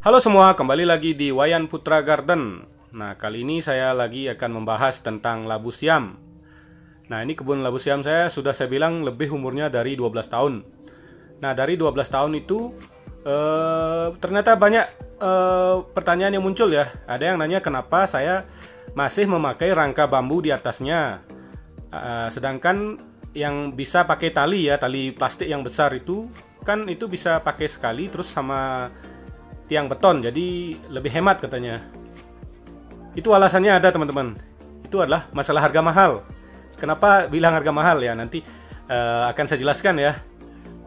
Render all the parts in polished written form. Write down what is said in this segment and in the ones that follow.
Halo semua, kembali lagi di Wayan Putra Garden. Nah, kali ini saya lagi akan membahas tentang labu siam. Nah, ini kebun labu siam saya sudah saya bilang lebih umurnya dari 12 tahun. Nah, dari 12 tahun itu ternyata banyak pertanyaan yang muncul ya. Ada yang nanya kenapa saya masih memakai rangka bambu di atasnya. Sedangkan yang bisa pakai tali ya, tali plastik yang besar itu kan itu bisa pakai sekali terus sama tiang beton, jadi lebih hemat katanya. Itu alasannya ada teman-teman. Itu adalah masalah harga mahal. Kenapa bilang harga mahal ya? Nanti akan saya jelaskan ya.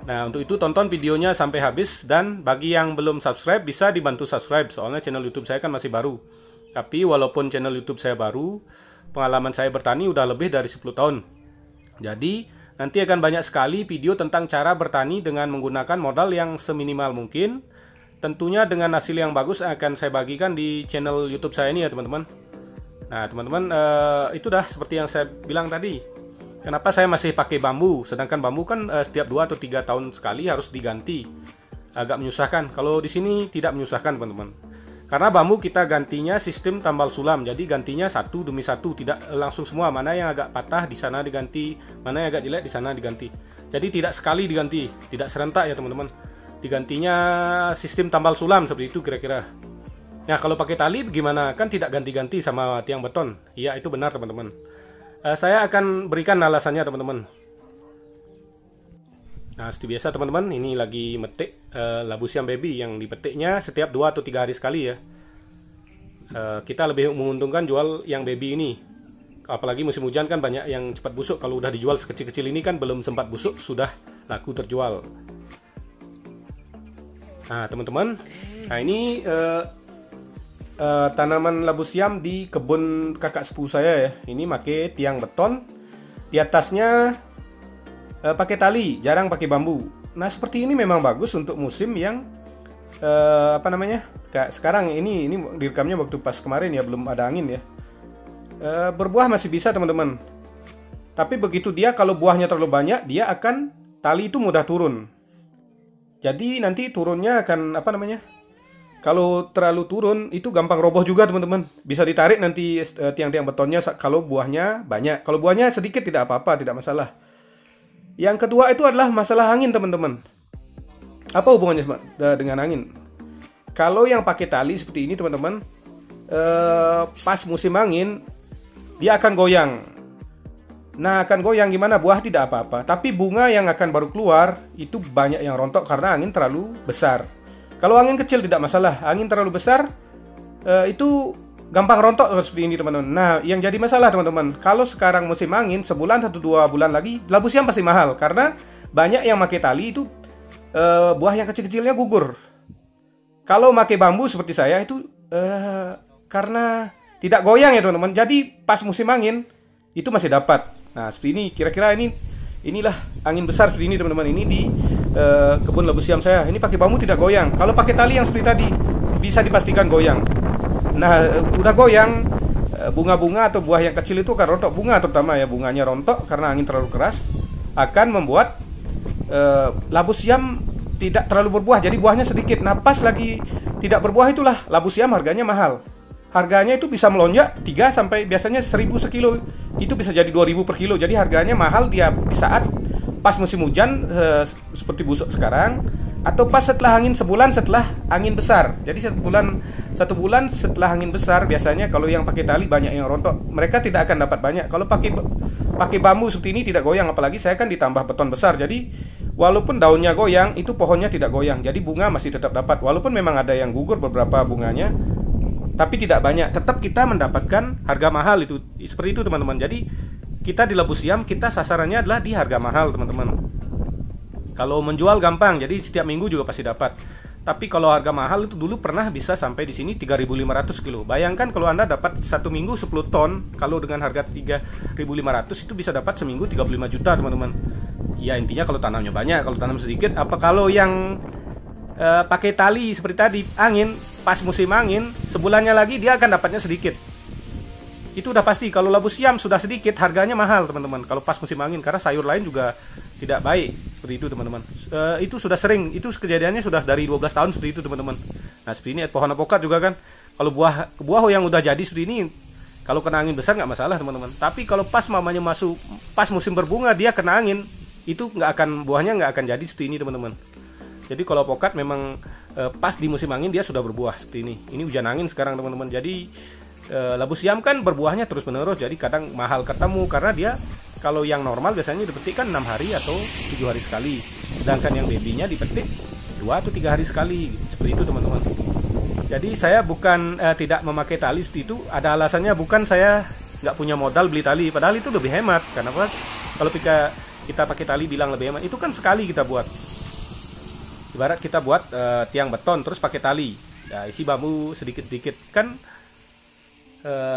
Nah, untuk itu tonton videonya sampai habis, dan bagi yang belum subscribe bisa dibantu subscribe, soalnya channel YouTube saya kan masih baru. Tapi walaupun channel YouTube saya baru, pengalaman saya bertani udah lebih dari 10 tahun. Jadi nanti akan banyak sekali video tentang cara bertani dengan menggunakan modal yang seminimal mungkin. Tentunya dengan hasil yang bagus akan saya bagikan di channel YouTube saya ini ya teman-teman. Nah teman-teman, itu dah seperti yang saya bilang tadi. Kenapa saya masih pakai bambu, sedangkan bambu kan setiap 2 atau 3 tahun sekali harus diganti. Agak menyusahkan. Kalau di sini tidak menyusahkan teman-teman. Karena bambu kita gantinya sistem tambal sulam, jadi gantinya satu demi satu, tidak langsung semua. Mana yang agak patah di sana diganti, mana yang agak jelek di sana diganti. Jadi tidak sekali diganti, tidak serentak ya teman-teman. Digantinya sistem tambal sulam seperti itu kira-kira. Nah, kalau pakai tali bagaimana? Kan tidak ganti-ganti sama tiang beton. Iya, itu benar teman-teman. Saya akan berikan alasannya teman-teman. Nah, seperti biasa teman-teman, ini lagi metik labu siam baby yang dipetiknya setiap 2 atau 3 hari sekali ya. Kita lebih menguntungkan jual yang baby ini. Apalagi musim hujan kan banyak yang cepat busuk. Kalau udah dijual sekecil-kecil ini kan belum sempat busuk sudah laku terjual. Nah teman-teman, nah ini tanaman labu siam di kebun kakak sepupu saya ya. Ini pakai tiang beton, di atasnya pakai tali, jarang pakai bambu. Nah seperti ini memang bagus untuk musim yang kayak sekarang ini direkamnya waktu pas kemarin ya, belum ada angin ya. Berbuah masih bisa teman-teman. Tapi begitu dia, kalau buahnya terlalu banyak, dia akan, tali itu mudah turun. Jadi nanti turunnya akan kalau terlalu turun itu gampang roboh juga teman-teman. Bisa ditarik nanti tiang-tiang betonnya kalau buahnya banyak. Kalau buahnya sedikit tidak apa-apa, tidak masalah. Yang kedua itu adalah masalah angin teman-teman. Apa hubungannya dengan angin? Kalau yang pakai tali seperti ini teman-teman, pas musim angin dia akan goyang. Nah, akan goyang gimana? Buah tidak apa-apa, tapi bunga yang akan baru keluar itu banyak yang rontok karena angin terlalu besar. Kalau angin kecil tidak masalah, angin terlalu besar itu gampang rontok seperti ini teman-teman. Nah, yang jadi masalah teman-teman, kalau sekarang musim angin, sebulan atau 2 bulan lagi labu siam pasti mahal karena banyak yang pakai tali itu buah yang kecil-kecilnya gugur. Kalau pakai bambu seperti saya itu karena tidak goyang ya teman-teman. Jadi pas musim angin itu masih dapat. Nah, seperti ini, kira-kira inilah angin besar seperti ini teman-teman. Ini di kebun labu siam saya. Ini pakai bambu tidak goyang. Kalau pakai tali yang seperti tadi bisa dipastikan goyang. Nah, udah goyang, bunga-bunga atau buah yang kecil itu akan rontok. Bunga terutama ya, bunganya rontok karena angin terlalu keras, akan membuat labu siam tidak terlalu berbuah. Jadi buahnya sedikit. Nah, pas lagi tidak berbuah itulah labu siam harganya mahal. Harganya itu bisa melonjak 3 sampai biasanya 1000 sekilo. Itu bisa jadi 2000 per kilo. Jadi harganya mahal dia di saat pas musim hujan seperti busuk sekarang, atau pas setelah angin, sebulan setelah angin besar. Jadi satu bulan setelah angin besar biasanya kalau yang pakai tali banyak yang rontok. Mereka tidak akan dapat banyak. Kalau pakai bambu seperti ini tidak goyang, apalagi saya kan ditambah beton besar. Jadi walaupun daunnya goyang, itu pohonnya tidak goyang. Jadi bunga masih tetap dapat. Walaupun memang ada yang gugur beberapa bunganya, tapi tidak banyak, tetap kita mendapatkan harga mahal itu. Seperti itu teman-teman. Jadi kita di labu siam, kita sasarannya adalah di harga mahal teman-teman. Kalau menjual gampang, jadi setiap minggu juga pasti dapat. Tapi kalau harga mahal itu dulu pernah bisa sampai di sini 3.500 kilo. Bayangkan kalau Anda dapat satu minggu 10 ton, kalau dengan harga 3.500 itu bisa dapat seminggu 35 juta teman-teman. Ya intinya kalau tanamnya banyak, kalau tanam sedikit. Apa kalau yang pakai tali seperti tadi, angin, pas musim angin, sebulannya lagi dia akan dapatnya sedikit. Itu udah pasti. Kalau labu siam sudah sedikit, harganya mahal teman-teman kalau pas musim angin, karena sayur lain juga tidak baik. seperti itu teman-teman. Itu sudah sering, itu kejadiannya sudah dari 12 tahun seperti itu teman-teman. Nah seperti ini pohon apokat juga kan, kalau buah yang udah jadi seperti ini, kalau kena angin besar nggak masalah teman-teman. Tapi kalau pas mamanya masuk pas musim berbunga dia kena angin, itu buahnya nggak akan jadi seperti ini teman-teman. Jadi kalau apokat memang pas di musim angin dia sudah berbuah seperti ini. Ini hujan angin sekarang teman-teman. Jadi labu siam kan berbuahnya terus menerus, jadi kadang mahal ketemu karena dia kalau yang normal biasanya dipetik kan 6 hari atau 7 hari sekali, sedangkan yang babynya dipetik 2 atau 3 hari sekali, seperti itu teman-teman. Jadi saya bukan tidak memakai tali seperti itu, ada alasannya, bukan saya nggak punya modal beli tali, padahal itu lebih hemat. Karena kalau kita pakai tali bilang lebih hemat, itu kan sekali kita buat, ibarat kita buat tiang beton terus pakai tali, nah, isi bambu sedikit-sedikit kan.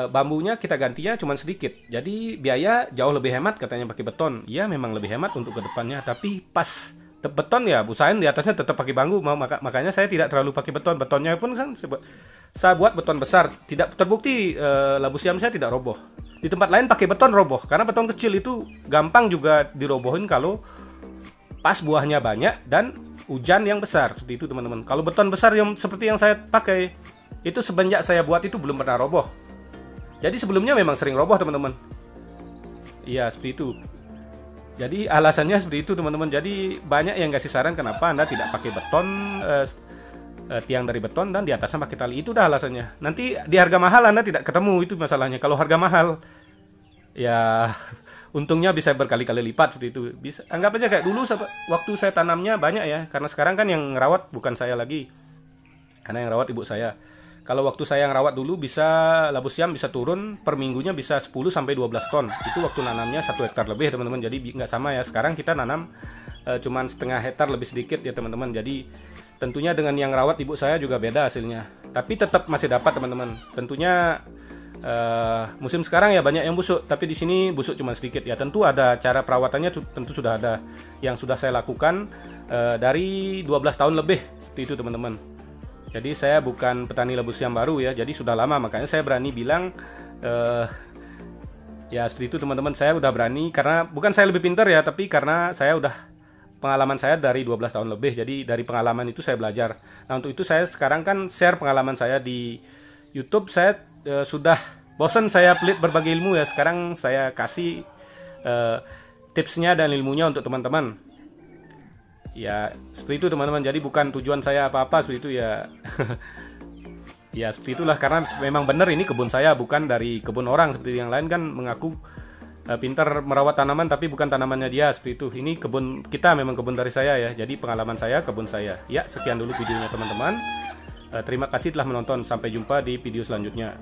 Bambunya kita gantinya cuma sedikit, jadi biaya jauh lebih hemat katanya pakai beton. Ya memang lebih hemat untuk kedepannya, tapi pas beton ya usahain di atasnya tetap pakai bambu. Makanya saya tidak terlalu pakai beton. Betonnya pun kan saya buat beton besar, tidak terbukti labu siam saya tidak roboh. Di tempat lain pakai beton roboh, karena beton kecil itu gampang juga dirobohin kalau pas buahnya banyak dan hujan yang besar seperti itu teman-teman. Kalau beton besar yang seperti yang saya pakai itu semenjak saya buat itu belum pernah roboh. Jadi sebelumnya memang sering roboh teman-teman. Iya seperti itu. Jadi alasannya seperti itu teman-teman. Jadi banyak yang kasih saran kenapa Anda tidak pakai beton, tiang dari beton dan di atasnya pakai tali. Itu dah alasannya. Nanti di harga mahal Anda tidak ketemu, itu masalahnya. Kalau harga mahal ya untungnya bisa berkali-kali lipat seperti itu. Bisa anggap aja kayak dulu waktu saya tanamnya banyak ya. Karena sekarang kan yang ngerawat bukan saya lagi, karena yang rawat ibu saya. Kalau waktu saya yang rawat dulu bisa labu siam bisa turun per minggunya bisa 10 sampai 12 ton. Itu waktu nanamnya 1 hektar lebih teman-teman. Jadi nggak sama ya. Sekarang kita nanam cuman setengah hektar lebih sedikit ya teman-teman. Jadi tentunya dengan yang rawat ibu saya juga beda hasilnya. Tapi tetap masih dapat teman-teman. Tentunya musim sekarang ya banyak yang busuk, tapi di sini busuk cuma sedikit ya. Tentu ada cara perawatannya, tentu sudah ada yang sudah saya lakukan dari 12 tahun lebih seperti itu teman-teman. Jadi saya bukan petani labu siam baru ya, jadi sudah lama, makanya saya berani bilang ya seperti itu teman-teman. Saya udah berani karena bukan saya lebih pintar ya, tapi karena saya udah pengalaman saya dari 12 tahun lebih. Jadi dari pengalaman itu saya belajar. Nah untuk itu saya sekarang kan share pengalaman saya di YouTube. Saya sudah bosan saya pelit berbagi ilmu ya, sekarang saya kasih tipsnya dan ilmunya untuk teman-teman. Ya seperti itu teman-teman. Jadi bukan tujuan saya apa-apa seperti itu ya. Ya seperti itulah, karena memang benar ini kebun saya, bukan dari kebun orang. Seperti yang lain kan mengaku pintar merawat tanaman tapi bukan tanamannya dia, seperti itu. Ini kebun kita, memang kebun dari saya ya. Jadi pengalaman saya, kebun saya. Ya sekian dulu videonya teman-teman. Terima kasih telah menonton. Sampai jumpa di video selanjutnya.